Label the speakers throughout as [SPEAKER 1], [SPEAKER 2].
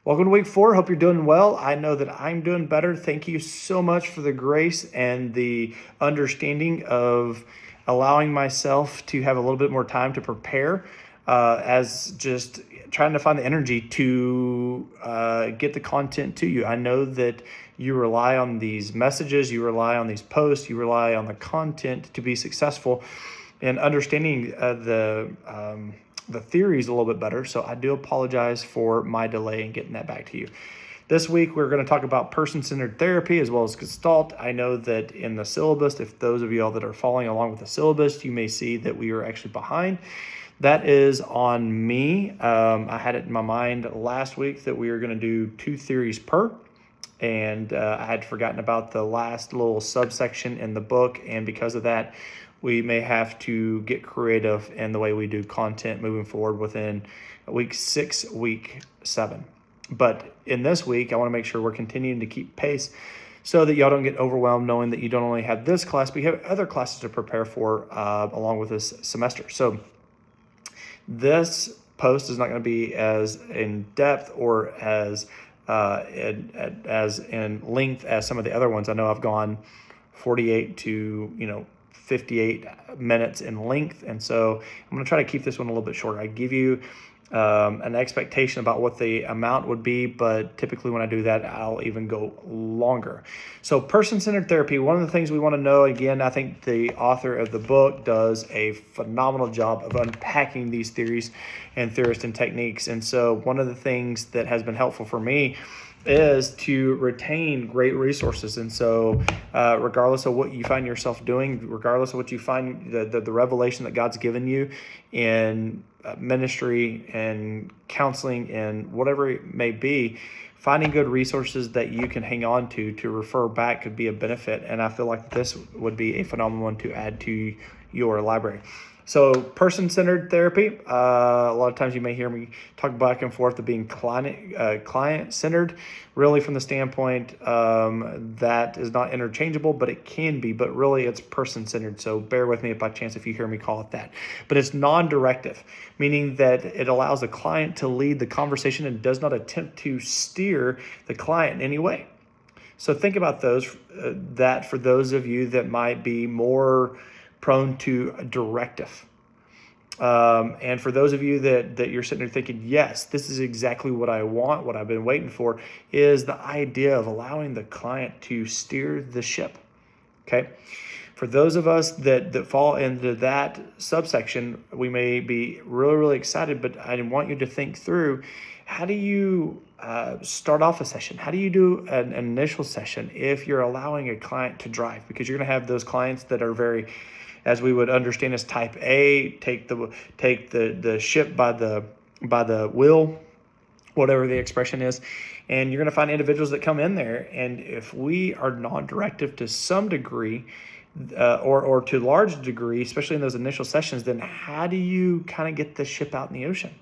[SPEAKER 1] Welcome to week 4. Hope you're doing well. I know that I'm doing better. Thank you so much for the grace and the understanding of allowing myself to have a little bit more time to prepare, as just trying to find the energy to get the content to you. I know that you rely on these messages, you rely on these posts, you rely on the content to be successful, and understanding the theories a little bit better. So I do apologize for my delay in getting that back to you. This week, we're going to talk about person-centered therapy as well as Gestalt. I know that in the syllabus, if those of you all that are following along with the syllabus, you may see that we are actually behind. That is on me. I had it in my mind last week that we were going to do 2 theories per, and I had forgotten about the last little subsection in the book, and because of that, we may have to get creative in the way we do content moving forward within week 6, week 7. But in this week, I want to make sure we're continuing to keep pace so that y'all don't get overwhelmed knowing that you don't only have this class, but you have other classes to prepare for along with this semester. So this post is not going to be as in depth or as in length as some of the other ones. I know I've gone 48 to 58 minutes in length, and so I'm going to try to keep this one a little bit shorter. I give you an expectation about what the amount would be, but typically when I do that, I'll even go longer. So person-centered therapy, one of the things we want to know, again, I think the author of the book does a phenomenal job of unpacking these theories and theorists and techniques. And so one of the things that has been helpful for me is to retain great resources. And so regardless of what you find yourself doing, regardless of what you find, the revelation that God's given you in ministry and counseling and whatever it may be, finding good resources that you can hang on to refer back could be a benefit. And I feel like this would be a phenomenal one to add to your library. So person-centered therapy, a lot of times you may hear me talk back and forth of being client-centered, really from the standpoint that is not interchangeable, but it can be, but really it's person-centered. So bear with me by chance if you hear me call it that. But it's non-directive, meaning that it allows the client to lead the conversation and does not attempt to steer the client in any way. So think about that for those of you that might be more prone to directive. And for those of you that you're sitting there thinking, yes, this is exactly what I want, what I've been waiting for, is the idea of allowing the client to steer the ship. Okay. For those of us that fall into that subsection, we may be really, really excited, but I want you to think through, how do you start off a session? How do you do an initial session if you're allowing a client to drive? Because you're going to have those clients that are very, as we would understand as type A, take the ship by the wheel, whatever the expression is. And you're going to find individuals that come in there, and if we are non-directive to some degree, or to a large degree, especially in those initial sessions, then how do you kind of get the ship out in the ocean?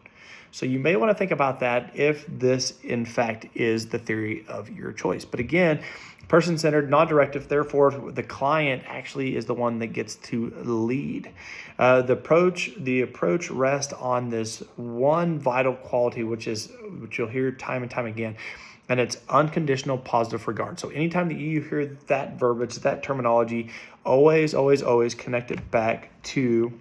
[SPEAKER 1] So you may want to think about that if this, in fact, is the theory of your choice. But again, person-centered, non-directive, therefore the client actually is the one that gets to lead. The approach rests on this one vital quality, which you'll hear time and time again, and it's unconditional positive regard. So anytime that you hear that verbiage, that terminology, always connect it back to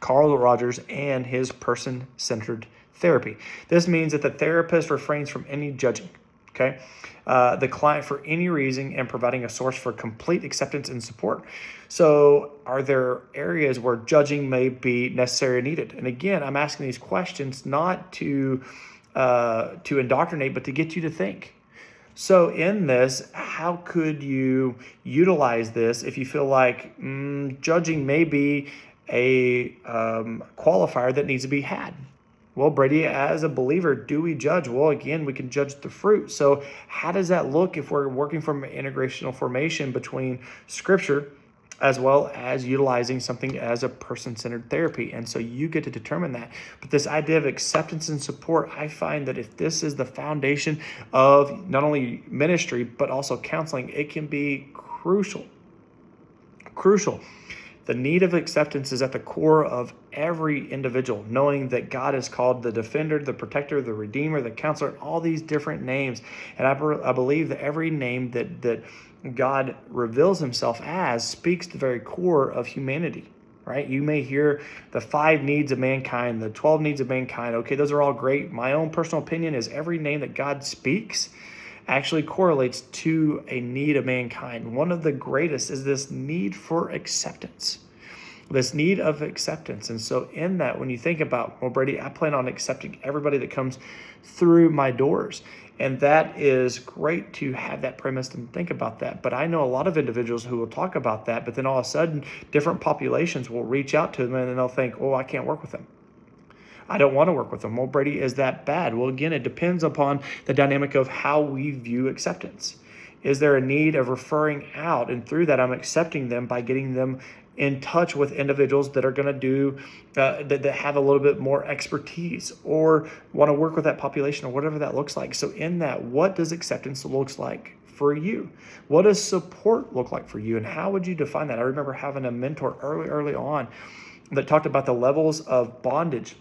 [SPEAKER 1] Carl Rogers and his person-centered therapy. This means that the therapist refrains from any judging. Okay, the client for any reason, and providing a source for complete acceptance and support. So are there areas where judging may be necessary or needed? And again, I'm asking these questions not to indoctrinate, but to get you to think. So in this, how could you utilize this if you feel like judging may be a qualifier that needs to be had? Well, Brady, as a believer, do we judge? Well, again, we can judge the fruit. So how does that look if we're working from an integrational formation between Scripture as well as utilizing something as a person-centered therapy? And so you get to determine that. But this idea of acceptance and support, I find that if this is the foundation of not only ministry, but also counseling, it can be crucial. The need of acceptance is at the core of every individual, knowing that God is called the defender, the protector, the redeemer, the counselor, all these different names. And I believe that every name that God reveals himself as speaks to the very core of humanity, right? You may hear the 5 needs of mankind, the 12 needs of mankind. Okay, those are all great. My own personal opinion is every name that God speaks actually correlates to a need of mankind. One of the greatest is this need for acceptance, this need of acceptance. And so in that, when you think about, well, Brady, I plan on accepting everybody that comes through my doors. And that is great to have that premise and think about that. But I know a lot of individuals who will talk about that, but then all of a sudden different populations will reach out to them and then they'll think, oh, I can't work with them. I don't want to work with them. Well, Brady, is that bad? Well, again, it depends upon the dynamic of how we view acceptance. Is there a need of referring out? And through that, I'm accepting them by getting them in touch with individuals that are going to do, that have a little bit more expertise or want to work with that population or whatever that looks like. So in that, what does acceptance look like for you? What does support look like for you? And how would you define that? I remember having a mentor early on that talked about the levels of bondage.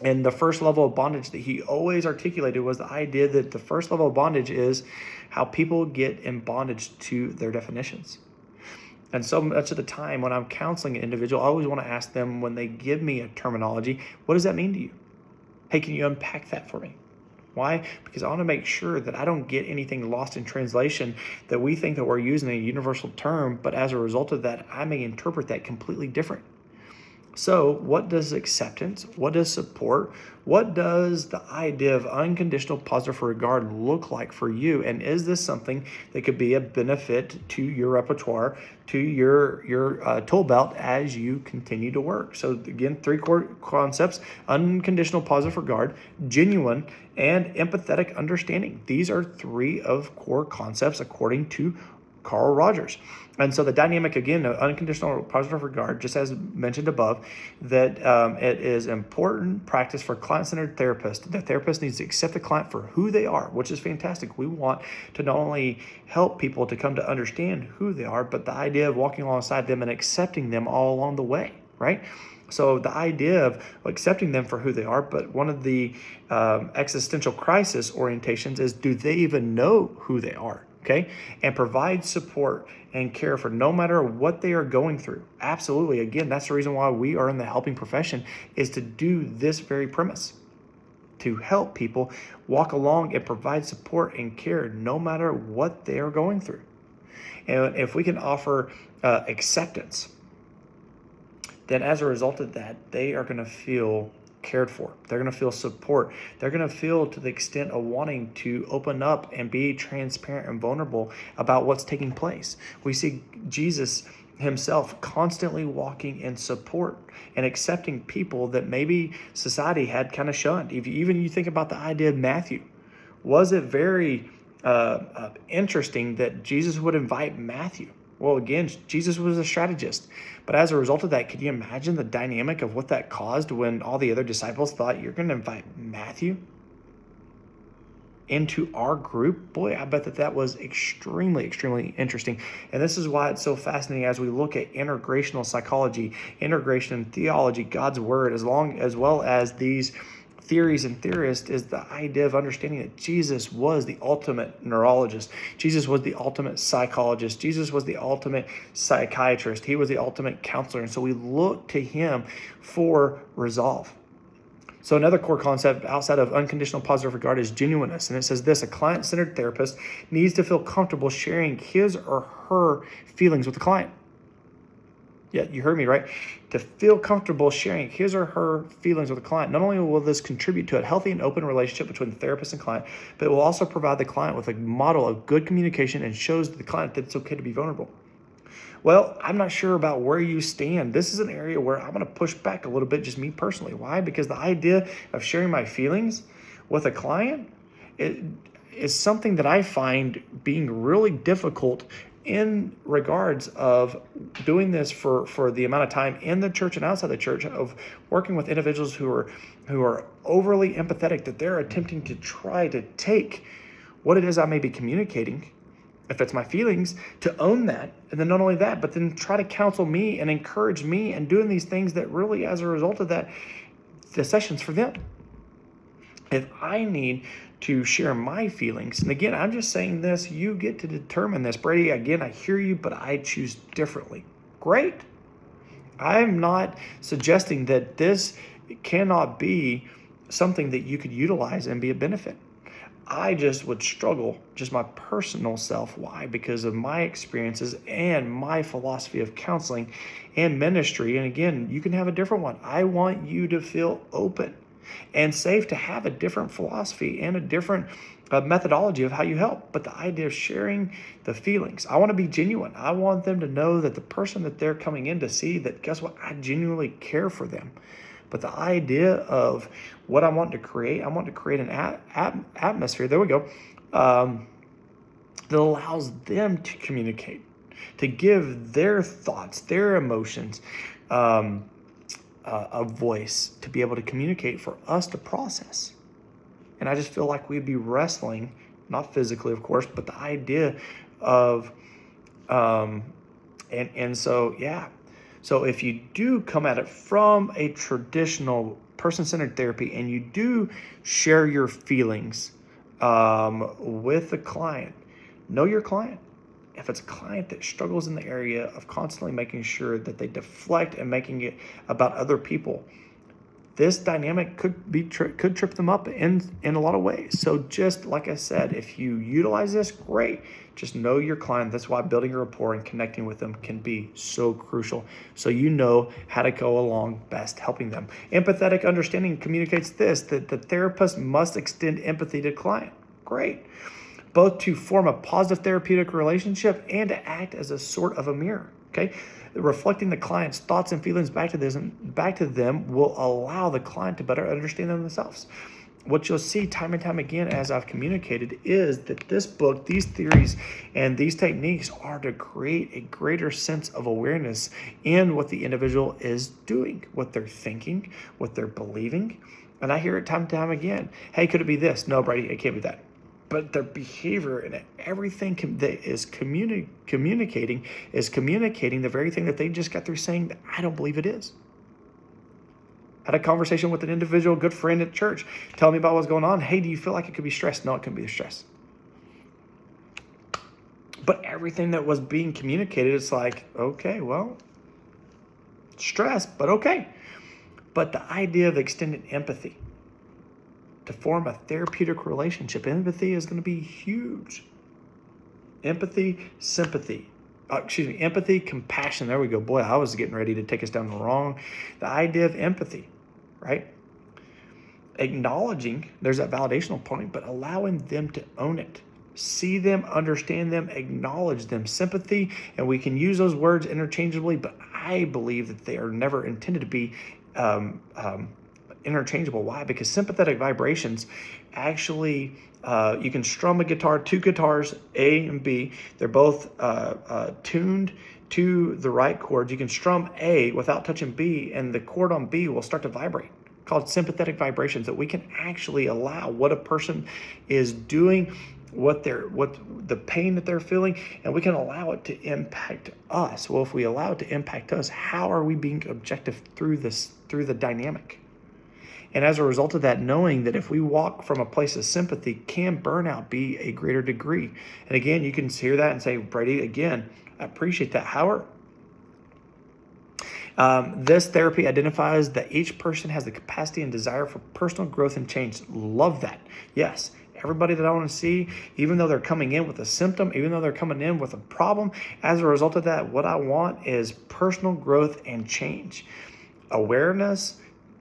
[SPEAKER 1] And the first level of bondage that he always articulated was the idea that the first level of bondage is how people get in bondage to their definitions. And so much of the time when I'm counseling an individual, I always want to ask them, when they give me a terminology, what does that mean to you? Hey, can you unpack that for me? Why? Because I want to make sure that I don't get anything lost in translation, that we think that we're using a universal term, but as a result of that, I may interpret that completely different. So what does acceptance, what does support, what does the idea of unconditional positive regard look like for you? And is this something that could be a benefit to your repertoire, to your tool belt as you continue to work? So again, 3 core concepts: unconditional positive regard, genuine, and empathetic understanding. These are 3 of core concepts according to Carl Rogers. And so the dynamic, again, of unconditional positive regard, just as mentioned above, that it is important practice for client-centered therapists. The therapist needs to accept the client for who they are, which is fantastic. We want to not only help people to come to understand who they are, but the idea of walking alongside them and accepting them all along the way, right? So the idea of accepting them for who they are, but one of the existential crisis orientations is, do they even know who they are? Okay, and provide support and care for no matter what they are going through. Absolutely. Again, that's the reason why we are in the helping profession, is to do this very premise, to help people walk along and provide support and care no matter what they are going through. And if we can offer acceptance, then as a result of that, they are going to feel cared for. They're going to feel support. They're going to feel to the extent of wanting to open up and be transparent and vulnerable about what's taking place. We see Jesus himself constantly walking in support and accepting people that maybe society had kind of shunned. If you think about the idea of Matthew, was it very interesting that Jesus would invite Matthew? Well, again, Jesus was a strategist. But as a result of that, can you imagine the dynamic of what that caused when all the other disciples thought, you're going to invite Matthew into our group? Boy, I bet that was extremely, extremely interesting. And this is why it's so fascinating as we look at integrational psychology, integration theology, God's word, as well as these theories and theorists, is the idea of understanding that Jesus was the ultimate neurologist. Jesus was the ultimate psychologist. Jesus was the ultimate psychiatrist. He was the ultimate counselor. And so we look to him for resolve. So another core concept outside of unconditional positive regard is genuineness. And it says this: a client-centered therapist needs to feel comfortable sharing his or her feelings with the client. Yeah, you heard me right. To feel comfortable sharing his or her feelings with the client. Not only will this contribute to a healthy and open relationship between the therapist and client, but it will also provide the client with a model of good communication and shows the client that it's okay to be vulnerable. Well, I'm not sure about where you stand. This is an area where I'm going to push back a little bit, just me personally. Why? Because the idea of sharing my feelings with a client is something that I find being really difficult in regards of doing this for the amount of time in the church and outside the church, of working with individuals who are overly empathetic, that they're attempting to try to take what it is I may be communicating if it's my feelings, to own that. And then not only that, but then try to counsel me and encourage me and doing these things that really, as a result of that, the session's for them. If I need to share my feelings, and again, I'm just saying this, you get to determine this. Brady, again, I hear you, but I choose differently. Great. I'm not suggesting that this cannot be something that you could utilize and be a benefit. I just would struggle, just my personal self. Why? Because of my experiences and my philosophy of counseling and ministry. And again, you can have a different one. I want you to feel open and safe to have a different philosophy and a different methodology of how you help. But the idea of sharing the feelings, I want to be genuine. I want them to know that the person that they're coming in to see, that guess what? I genuinely care for them. But the idea of what I want to create an atmosphere, there we go, that allows them to communicate, to give their thoughts, their emotions, a voice, to be able to communicate for us to process. And I just feel like we'd be wrestling, not physically, of course, but the idea of, and so, yeah. So if you do come at it from a traditional person-centered therapy and you do share your feelings with the client, know your client. If it's a client that struggles in the area of constantly making sure that they deflect and making it about other people, this dynamic could trip them up in a lot of ways. So just like I said, if you utilize this, great. Just know your client. That's why building a rapport and connecting with them can be so crucial. So you know how to go along best helping them. Empathetic understanding communicates this, that the therapist must extend empathy to the client. Great. Both to form a positive therapeutic relationship and to act as a sort of a mirror. Okay. Reflecting the client's thoughts and feelings back to them will allow the client to better understand themselves. What you'll see time and time again, as I've communicated, is that this book, these theories, and these techniques are to create a greater sense of awareness in what the individual is doing, what they're thinking, what they're believing. And I hear it time and time again. Hey, could it be this? No, Brady, it can't be that. But their behavior and everything that is communicating the very thing that they just got through saying that I don't believe it is. Had a conversation with an individual, good friend at church, tell me about what's going on. Hey, do you feel like it could be stress? No, it couldn't be stress. But everything that was being communicated, it's like, okay, well, stress, but okay. But the idea of extended empathy, to form a therapeutic relationship, empathy is going to be huge. Empathy, sympathy. Empathy, compassion. There we go. Boy, I was getting ready to take us down the idea of empathy, right? Acknowledging, there's that validational point, but allowing them to own it. See them, understand them, acknowledge them. Sympathy, and we can use those words interchangeably, but I believe that they are never intended to be interchangeable. Why? Because sympathetic vibrations actually, you can strum a guitar, two guitars, A and B. They're both tuned to the right chords. You can strum A without touching B, and the chord on B will start to vibrate. Called sympathetic vibrations, that we can actually allow what a person is doing, what the pain that they're feeling, and we can allow it to impact us. Well, if we allow it to impact us, how are we being objective through the dynamic? And as a result of that, knowing that if we walk from a place of sympathy, can burnout be a greater degree? And again, you can hear that and say, Brady, again, I appreciate that. However, this therapy identifies that each person has the capacity and desire for personal growth and change. Love that. Yes, everybody that I want to see, even though they're coming in with a symptom, even though they're coming in with a problem, as a result of that, what I want is personal growth and change. Awareness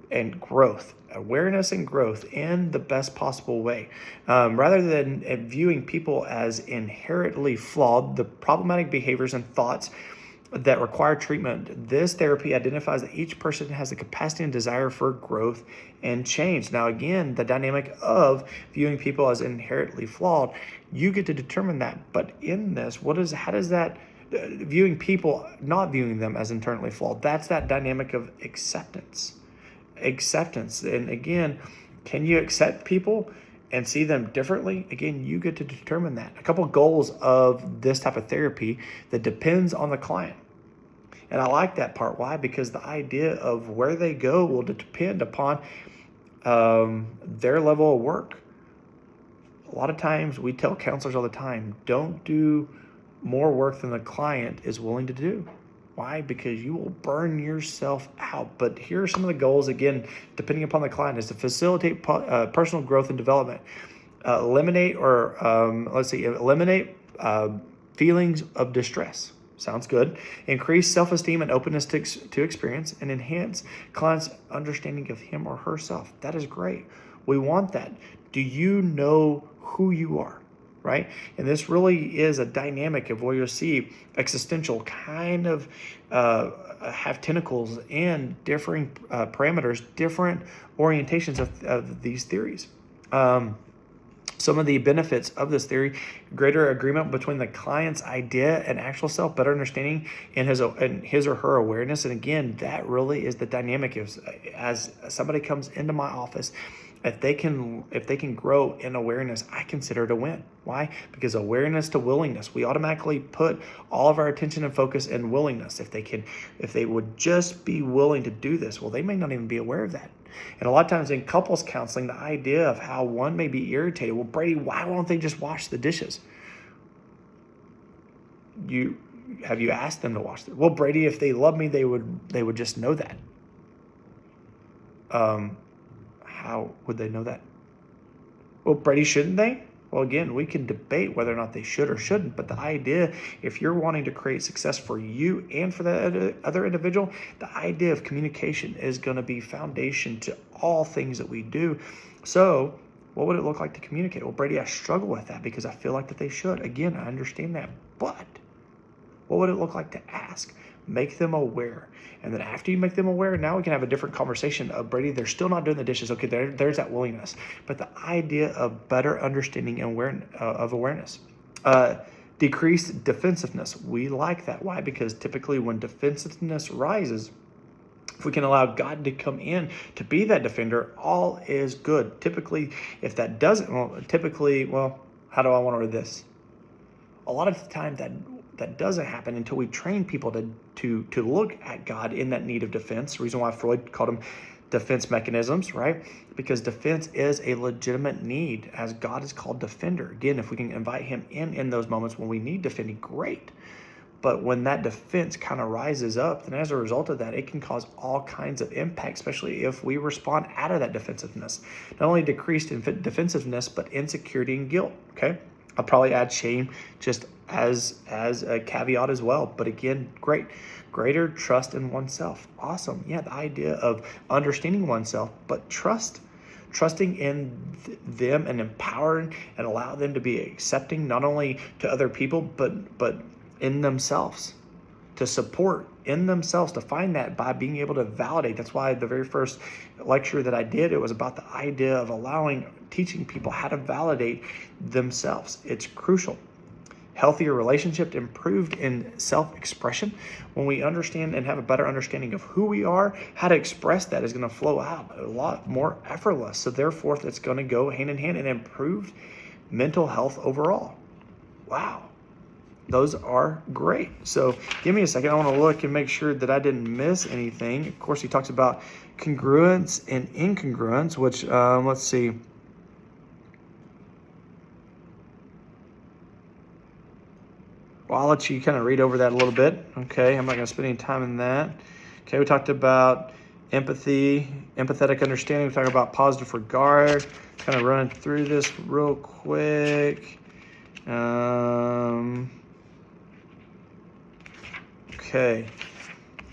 [SPEAKER 1] and growth in the best possible way. Rather than viewing people as inherently flawed, the problematic behaviors and thoughts that require treatment, this therapy identifies that each person has the capacity and desire for growth and change. Now, again, the dynamic of viewing people as inherently flawed, you get to determine that. But in this, how does that viewing people, not viewing them as internally flawed, that's that dynamic of acceptance. And again, can you accept people and see them differently, again, you get to determine that. A couple of goals of this type of therapy that depends on the client. And I like that part. Why? Because the idea of where they go will depend upon their level of work. A lot of times we tell counselors all the time, don't do more work than the client is willing to do. Why? Because you will burn yourself out. But here are some of the goals, again, depending upon the client, is to facilitate personal growth and development. Eliminate feelings of distress. Sounds good. Increase self-esteem and openness to experience, and enhance client's understanding of him or herself. That is great. We want that. Do you know who you are? Right? And this really is a dynamic of where you'll see existential kind of have tentacles and differing parameters, different orientations of these theories. Some of the benefits of this theory: greater agreement between the client's idea and actual self, better understanding in his or her awareness. And again, that really is the dynamic of, as somebody comes into my office, if they can grow in awareness, I consider it a win. Why? Because awareness to willingness, we automatically put all of our attention and focus in willingness. If they would just be willing to do this, well, they may not even be aware of that. And a lot of times in couples counseling, the idea of how one may be irritated, well, Brady, why won't they just wash the dishes? Have you asked them to wash them? Well, Brady, if they love me, they would just know that. How would they know that? Well, Brady, shouldn't they? Well, again, we can debate whether or not they should or shouldn't, but the idea, if you're wanting to create success for you and for the other individual, the idea of communication is going to be foundation to all things that we do. So what would it look like to communicate? Well, Brady, I struggle with that because I feel like that they should. Again, I understand that, but what would it look like to ask? Make them aware. And then after you make them aware, now we can have a different conversation of, Brady, they're still not doing the dishes. Okay, there's that willingness. But the idea of better understanding and awareness. Decreased defensiveness. We like that. Why? Because typically when defensiveness rises, if we can allow God to come in to be that defender, all is good. Typically, if that doesn't, how do I want to word this? A lot of the time that doesn't happen until we train people to look at God in that need of defense. The reason why Freud called them defense mechanisms, right? Because defense is a legitimate need, as God is called defender. Again, if we can invite him in those moments when we need defending, great. But when that defense kind of rises up, then as a result of that, it can cause all kinds of impact, especially if we respond out of that defensiveness. Not only decreased defensiveness, but insecurity and guilt, okay? I'll probably add shame just as a caveat as well. But again, greater trust in oneself. Awesome. Yeah, the idea of understanding oneself, but trusting in them and empowering and allow them to be accepting not only to other people, but in themselves, to support in themselves, to find that by being able to validate. That's why the very first lecture that I did, it was about the idea of teaching people how to validate themselves. It's crucial. Healthier relationship, improved in self-expression. When we understand and have a better understanding of who we are, how to express that is going to flow out a lot more effortless. So therefore, it's going to go hand in hand and improved mental health overall. Wow. Those are great. So give me a second. I want to look and make sure that I didn't miss anything. Of course, he talks about congruence and incongruence, which, let's see. Well, I'll let you kind of read over that a little bit. Okay, I'm not going to spend any time in that. Okay, we talked about empathy, empathetic understanding. We talked about positive regard. Kind of running through this real quick. Okay,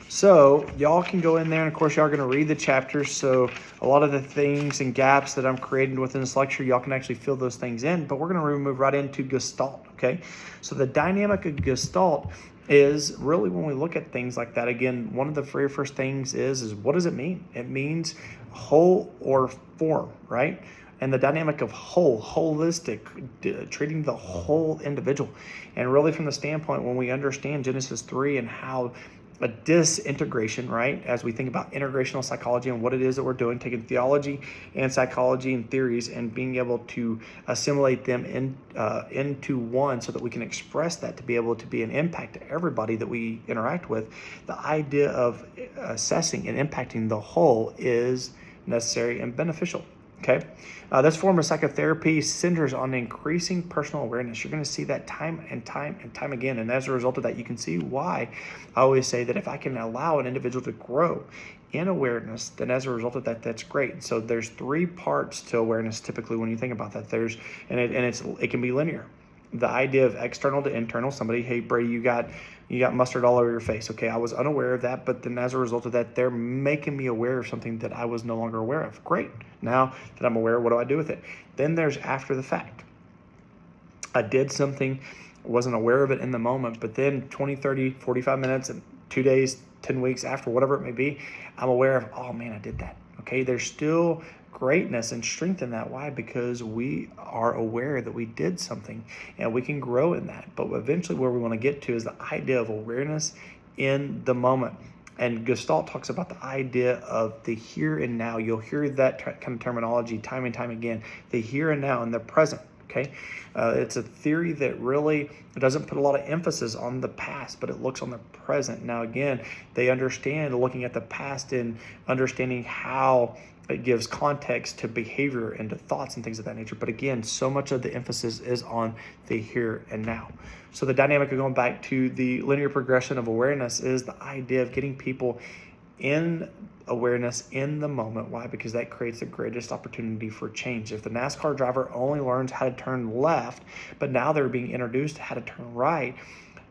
[SPEAKER 1] so y'all can go in there, and of course y'all are going to read the chapters, so a lot of the things and gaps that I'm creating within this lecture, y'all can actually fill those things in, but we're going to move right into Gestalt, okay? So the dynamic of Gestalt is really, when we look at things like that, again, one of the very first things is what does it mean? It means whole or form, right? And the dynamic of holistic, treating the whole individual. And really from the standpoint, when we understand Genesis 3 and how a disintegration, right? As we think about integrational psychology and what it is that we're doing, taking theology and psychology and theories and being able to assimilate them into one so that we can express that to be able to be an impact to everybody that we interact with. The idea of assessing and impacting the whole is necessary and beneficial. Okay, this form of psychotherapy centers on increasing personal awareness. You're going to see that time and time again. And as a result of that, you can see why I always say that if I can allow an individual to grow in awareness, then as a result of that, that's great. So there's 3 parts to awareness typically when you think about that. It can be linear. The idea of external to internal, somebody, hey, Brady, you got mustard all over your face. Okay, I was unaware of that, but then as a result of that, they're making me aware of something that I was no longer aware of. Great. Now that I'm aware, what do I do with it? Then there's after the fact. I did something, wasn't aware of it in the moment, but then 20, 30, 45 minutes, and 2 days, 10 weeks after, whatever it may be, I'm aware of, oh man, I did that. Okay, there's still greatness and strength in that. Why? Because we are aware that we did something and we can grow in that. But eventually where we want to get to is the idea of awareness in the moment. And Gestalt talks about the idea of the here and now. You'll hear that kind of terminology time and time again, the here and now and the present. Okay, it's a theory that really doesn't put a lot of emphasis on the past, but it looks on the present. Now, again, they understand looking at the past and understanding how it gives context to behavior and to thoughts and things of that nature. But again, so much of the emphasis is on the here and now. So the dynamic of going back to the linear progression of awareness is the idea of getting people in awareness in the moment. Why? Because that creates the greatest opportunity for change. If the NASCAR driver only learns how to turn left, but now they're being introduced to how to turn right,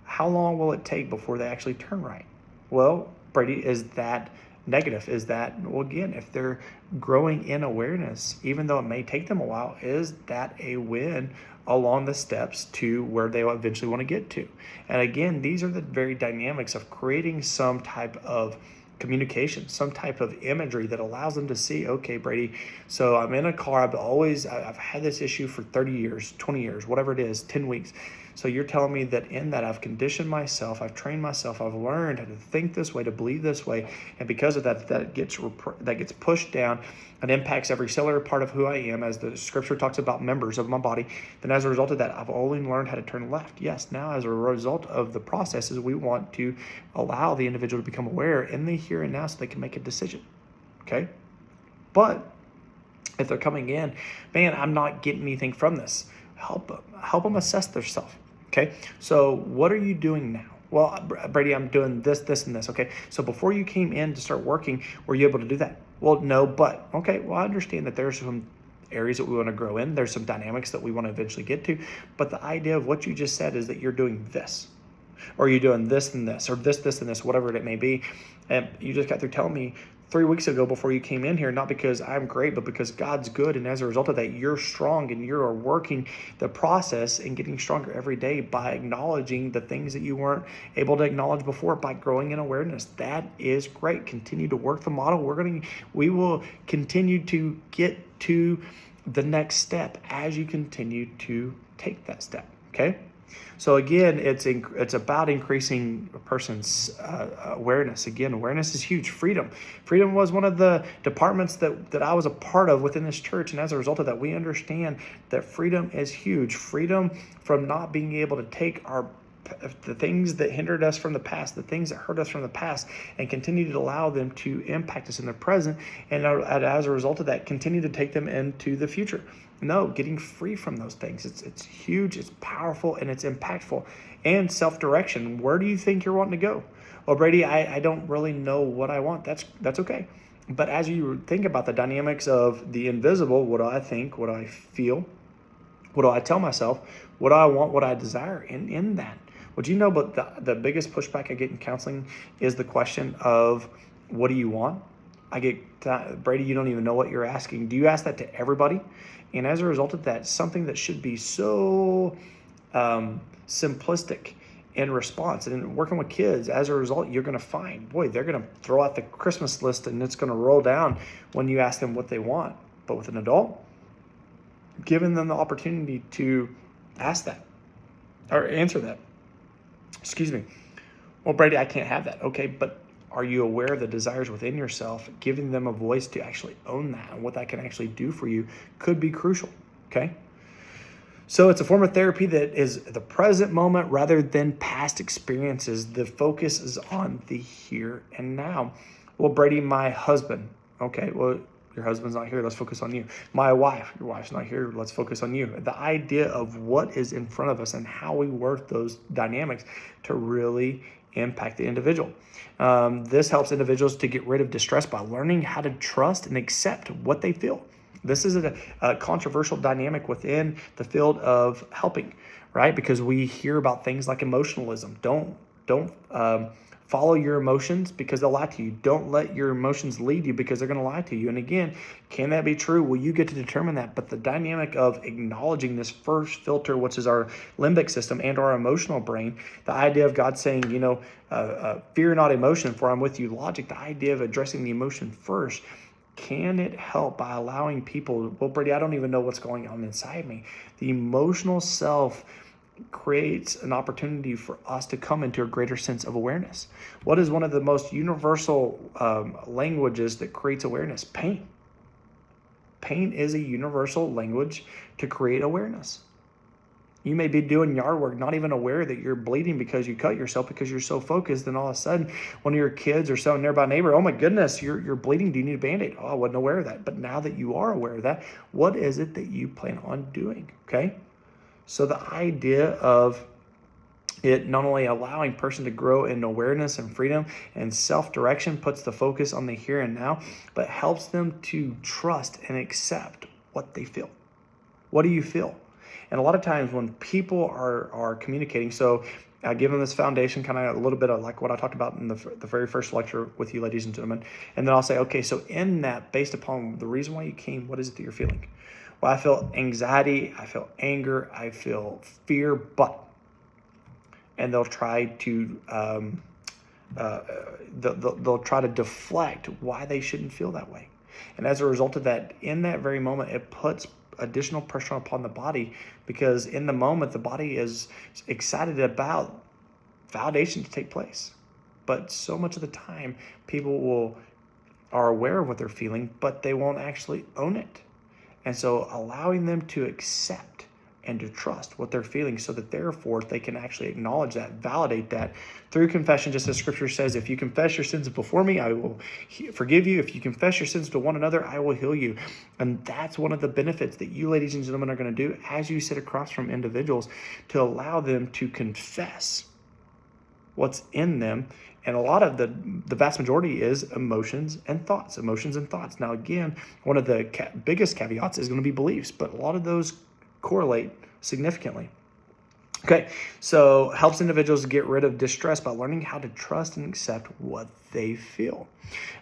[SPEAKER 1] how long will it take before they actually turn right? Well, Brady, is that negative? Is that, well, again, if they're growing in awareness, even though it may take them a while, is that a win along the steps to where they will eventually want to get to? And again, these are the very dynamics of creating some type of communication, some type of imagery that allows them to see, okay, Brady, so I'm in a car, I've had this issue for 30 years, 20 years, whatever it is, 10 weeks. So you're telling me that in that I've conditioned myself, I've trained myself, I've learned how to think this way, to believe this way, and because of that, that gets pushed down and impacts every cellular part of who I am, as the scripture talks about members of my body. Then as a result of that, I've only learned how to turn left. Yes, now as a result of the processes, we want to allow the individual to become aware in the here and now so they can make a decision. Okay? But if they're coming in, man, I'm not getting anything from this. Help them assess themselves. Okay, so what are you doing now? Well, Brady, I'm doing this, and this. Okay, so before you came in to start working, were you able to do that? Well, no, but okay, well, I understand that there's some areas that we want to grow in. There's some dynamics that we want to eventually get to. But the idea of what you just said is that you're doing this, or you're doing this and this, or this and this, whatever it may be. And you just got through telling me 3 weeks ago before you came in here, not because I'm great, but because God's good. And as a result of that, you're strong and you're working the process and getting stronger every day by acknowledging the things that you weren't able to acknowledge before, by growing in awareness. That is great. Continue to work the model. We will continue to get to the next step as you continue to take that step. Okay. So again, it's about increasing a person's awareness. Again, awareness is huge. Freedom was one of the departments that I was a part of within this church, and as a result of that, we understand that freedom is huge. Freedom from not being able to take the things that hindered us from the past, the things that hurt us from the past, and continue to allow them to impact us in the present, and as a result of that, continue to take them into the future. No, getting free from those things. It's huge, it's powerful, and it's impactful. And self-direction. Where do you think you're wanting to go? Well, Brady, I don't really know what I want. That's okay. But as you think about the dynamics of the invisible, what do I think? What do I feel? What do I tell myself? What do I want? What I desire in that? Would you know, but the biggest pushback I get in counseling is the question of, what do you want? I get, Brady, you don't even know what you're asking. Do you ask that to everybody? And as a result of that, something that should be so simplistic in response. And working with kids, as a result, you're going to find, boy, they're going to throw out the Christmas list and it's going to roll down when you ask them what they want. But with an adult, giving them the opportunity to ask that or answer that. Well, Brady, I can't have that. Okay, but are you aware of the desires within yourself? Giving them a voice to actually own that and what that can actually do for you could be crucial. Okay. So it's a form of therapy that is the present moment rather than past experiences. The focus is on the here and now. Well, Brady, my husband. Okay, well, your husband's not here. Let's focus on you. My wife. Your wife's not here. Let's focus on you. The idea of what is in front of us and how we work those dynamics to really impact the individual. This helps individuals to get rid of distress by learning how to trust and accept what they feel. This is a controversial dynamic within the field of helping, right? Because we hear about things like emotionalism. Don't follow your emotions because they'll lie to you. Don't let your emotions lead you because they're going to lie to you. And again, can that be true? Well, you get to determine that. But the dynamic of acknowledging this first filter, which is our limbic system and our emotional brain, the idea of God saying, fear not emotion, for I'm with you, logic, the idea of addressing the emotion first. Can it help by allowing people, well, Brady, I don't even know what's going on inside me. The emotional self creates an opportunity for us to come into a greater sense of awareness. What is one of the most universal languages that creates awareness? Pain. Pain is a universal language to create awareness. You may be doing yard work, not even aware that you're bleeding because you cut yourself because you're so focused. And all of a sudden, one of your kids or some nearby neighbor, oh my goodness, you're bleeding. Do you need a Band-Aid? Oh, I wasn't aware of that. But now that you are aware of that, what is it that you plan on doing? Okay. So the idea of it not only allowing person to grow in awareness and freedom and self-direction puts the focus on the here and now, but helps them to trust and accept what they feel. What do you feel? And a lot of times when people are communicating, so I give them this foundation, kind of a little bit of like what I talked about in the very first lecture with you, ladies and gentlemen. And then I'll say, okay, so in that, based upon the reason why you came, what is it that you're feeling? Well, I feel anxiety, I feel anger, I feel fear, but, and they'll try to, they'll try to deflect why they shouldn't feel that way. And as a result of that, in that very moment, it puts additional pressure upon the body, because in the moment the body is excited about validation to take place. But so much of the time people are aware of what they're feeling, but they won't actually own it. And so allowing them to accept and to trust what they're feeling, so that therefore they can actually acknowledge that, validate that through confession, just as scripture says, if you confess your sins before me, I will forgive you. If you confess your sins to one another, I will heal you. And that's one of the benefits that you, ladies and gentlemen, are going to do as you sit across from individuals, to allow them to confess what's in them. And a lot of the vast majority is emotions and thoughts. Now, again, one of the biggest caveats is going to be beliefs, but a lot of those correlate significantly. Okay, so helps individuals get rid of distress by learning how to trust and accept what they feel.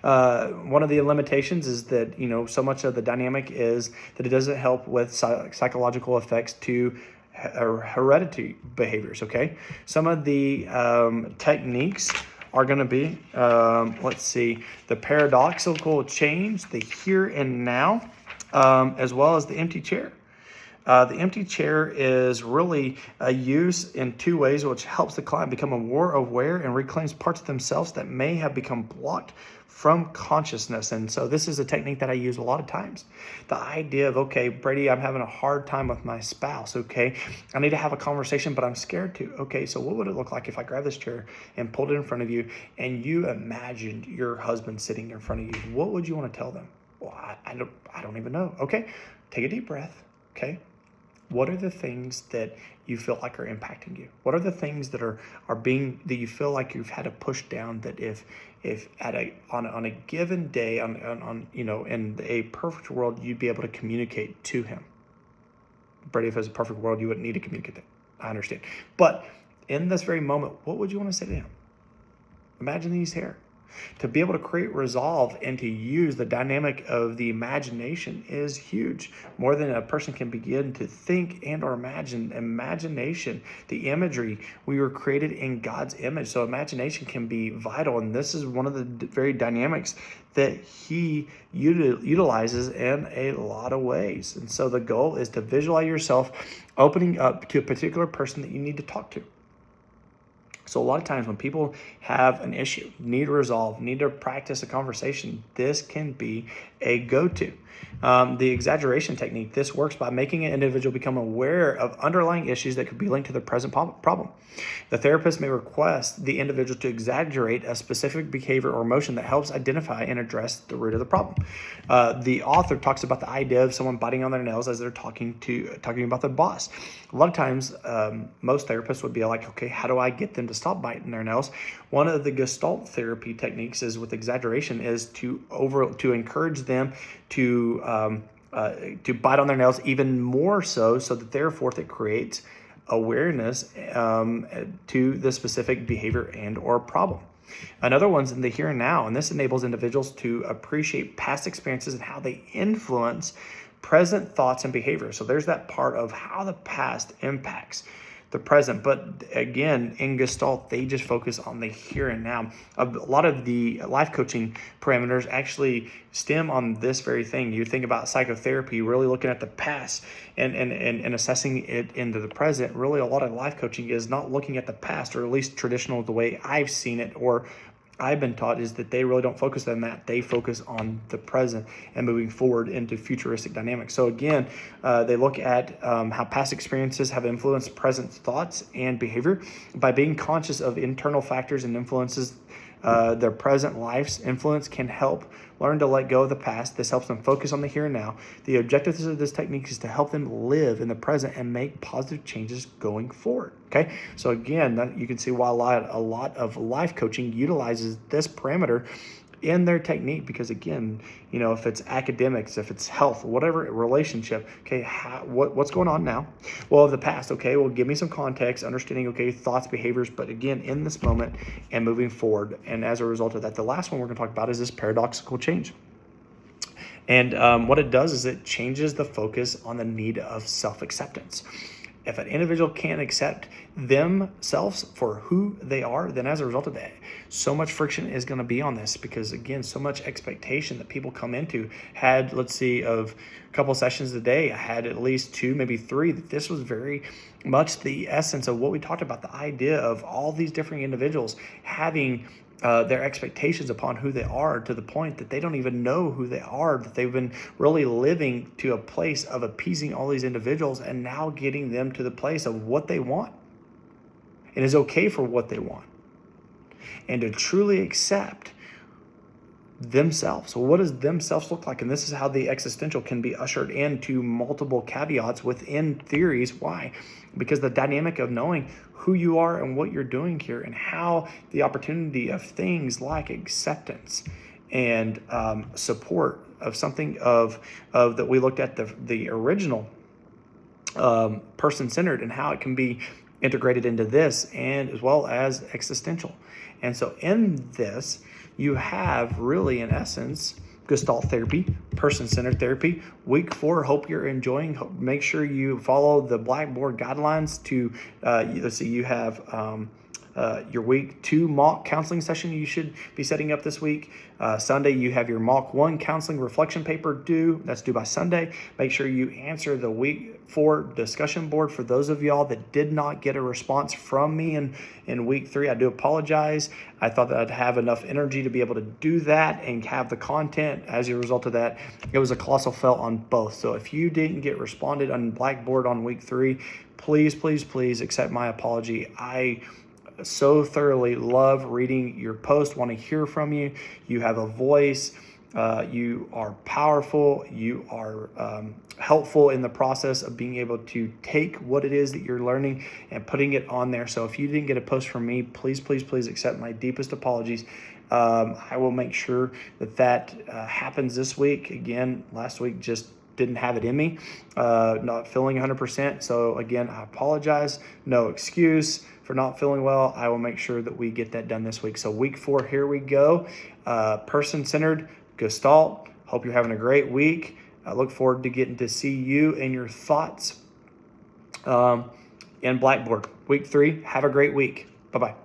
[SPEAKER 1] One of the limitations is that, so much of the dynamic is that it doesn't help with psychological effects to hereditary behaviors, okay? Some of the techniques are going to be, the paradoxical change, the here and now, as well as the empty chair. The empty chair is really a use in two ways, which helps the client become more aware and reclaims parts of themselves that may have become blocked from consciousness. And so this is a technique that I use a lot of times. The idea of, okay, Brady, I'm having a hard time with my spouse. Okay, I need to have a conversation, but I'm scared to. Okay, so what would it look like if I grab this chair and pulled it in front of you, and you imagined your husband sitting in front of you? What would you want to tell them? Well, I don't even know. Okay, take a deep breath. Okay. What are the things that you feel like are impacting you? What are the things that are being, that you feel like you've had to push down, that if on a given day, in a perfect world, you'd be able to communicate to him? Brady, if it was a perfect world, you wouldn't need to communicate that. I understand. But in this very moment, what would you want to say to him? Imagine he's here. To be able to create resolve and to use the dynamic of the imagination is huge. More than a person can begin to think and or imagine. Imagination, the imagery, we were created in God's image. So imagination can be vital. And this is one of the very dynamics that he utilizes in a lot of ways. And so the goal is to visualize yourself opening up to a particular person that you need to talk to. So a lot of times when people have an issue, need to resolve, need to practice a conversation, this can be a go-to. The exaggeration technique, this works by making an individual become aware of underlying issues that could be linked to the present problem. The therapist may request the individual to exaggerate a specific behavior or emotion that helps identify and address the root of the problem. The author talks about the idea of someone biting on their nails as they're talking about their boss. A lot of times, most therapists would be like, okay, how do I get them to stop biting their nails? One of the Gestalt therapy techniques is with exaggeration is to encourage them to bite on their nails even more so that therefore it creates awareness to the specific behavior and or problem. Another one's in the here and now, and this enables individuals to appreciate past experiences and how they influence present thoughts and behavior. So there's that part of how the past impacts the present. But again, in Gestalt, they just focus on the here and now. A lot of the life coaching parameters actually stem on this very thing. You think about psychotherapy, really looking at the past and assessing it into the present. Really, a lot of life coaching is not looking at the past, or at least traditional, the way I've seen it or I've been taught, is that they really don't focus on that. They focus on the present and moving forward into futuristic dynamics. So again, they look at how past experiences have influenced present thoughts and behavior. By being conscious of internal factors and influences, their present life's influence can help learn to let go of the past. This helps them focus on the here and now. The objective of this technique is to help them live in the present and make positive changes going forward. Okay, so again, you can see why a lot of life coaching utilizes this parameter in their technique, because again, if it's academics, if it's health, whatever relationship, okay, what's going on now? Well, of the past, okay, well, give me some context, understanding, okay, thoughts, behaviors, but again, in this moment and moving forward. And as a result of that, the last one we're going to talk about is this paradoxical change. And what it does is it changes the focus on the need of self-acceptance. If an individual can't accept themselves for who they are, then as a result of that, so much friction is going to be on this, because again, so much expectation that people come into. Let's see, of a couple sessions a day, I had at least 2, maybe 3, that this was very much the essence of what we talked about, the idea of all these different individuals having their expectations upon who they are, to the point that they don't even know who they are, that they've been really living to a place of appeasing all these individuals and now getting them to the place of what they want and is okay for what they want, and to truly accept themselves. So what does themselves look like? And this is how the existential can be ushered into multiple caveats within theories. Why? Because the dynamic of knowing who you are and what you're doing here, and how the opportunity of things like acceptance and support of something of that we looked at the original person-centered, and how it can be integrated into this, and as well as existential. And so in this, you have really, in essence, Gestalt therapy, person-centered therapy. Week 4, hope you're enjoying. Make sure you follow the Blackboard guidelines to, let's see, you have your week 2 mock counseling session you should be setting up this week. Sunday, you have your mock 1 counseling reflection paper due. That's due by Sunday. Make sure you answer the week 4 discussion board. For those of y'all that did not get a response from me in week 3, I do apologize. I thought that I'd have enough energy to be able to do that and have the content. As a result of that, it was a colossal fail on both. So if you didn't get responded on Blackboard on week 3, please accept my apology. I so thoroughly love reading your post, want to hear from you. You have a voice. You are powerful. You are helpful in the process of being able to take what it is that you're learning and putting it on there. So if you didn't get a post from me, please accept my deepest apologies. I will make sure that happens this week. Again, last week just didn't have it in me, not feeling 100%. So again, I apologize. No excuse for not feeling well. I will make sure that we get that done this week. So week 4, here we go. Person-centered, Gestalt. Hope you're having a great week. I look forward to getting to see you and your thoughts in Blackboard. Week 3, have a great week. Bye-bye.